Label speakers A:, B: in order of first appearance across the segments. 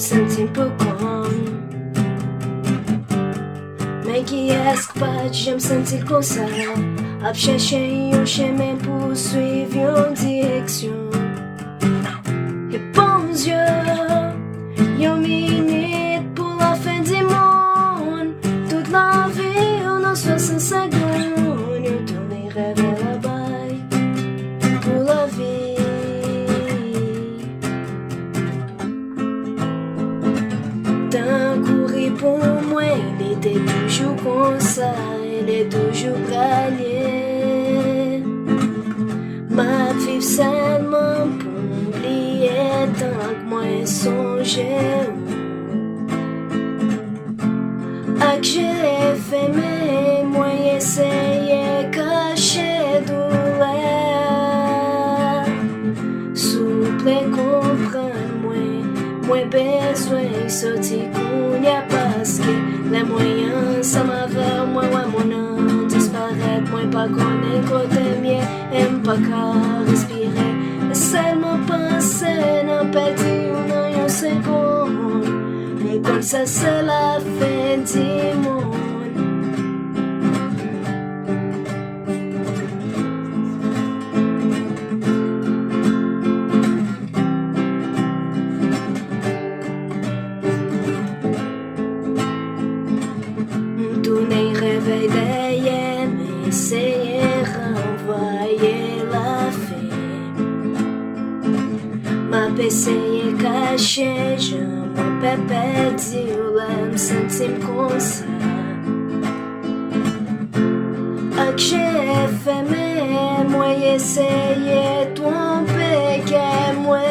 A: senti peu comme. Mais qui est-ce que pas j'aime sentir comme ça? À chercher un chemin pour suivre une direction. Et bons yeux, une minute pour la fin du monde. Toute la vie, on en 65 secondes. Je tourne les rêves à la baille pour la vie. D'un courrier pour moi, il était toujours comme ça, il est toujours gagné. Ma vie seulement pour oublier tant que moi songeais. À que j'ai fait mes moi essayé cacher douleur. Souple comprendre moi besoin sortir qu'on y a parce que les moyens ça m'a fait moi mon âme disparaître moi pas connaître côté mien aime pas qu'à respirer et seulement penser n'en pédir une seconde mais comme ça c'est la fin du monde. Réveil d'hier, mais essayer renvoyer la fée. Ma essayé cacher, je me pépé dire l'âme sentir comme ça. À que j'ai fait mais moi essayer tromper que moi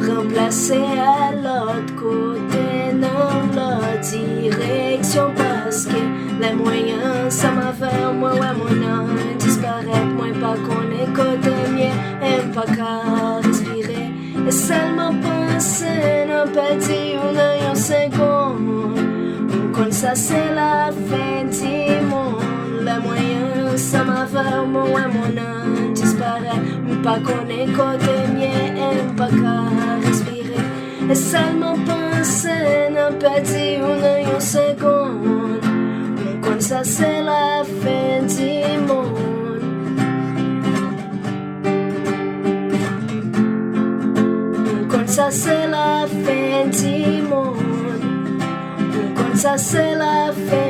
A: remplacer à l'autre côté dans l'autre direction parce que les moyens ça m'a fait moi mon âme disparaître moi pas connaître côté mien aime pas qu'à respirer et seulement penser n'en pédir une seconde comme ça c'est la fin du monde. Les moyens ça m'a fait moi mon âme disparaître pas connaître côté mien aime pas qu'à respirer et seulement penser n'en pédir une seconde comme ça c'est la fin du monde. Comme ça c'est la fin du monde. Comme ça c'est la fin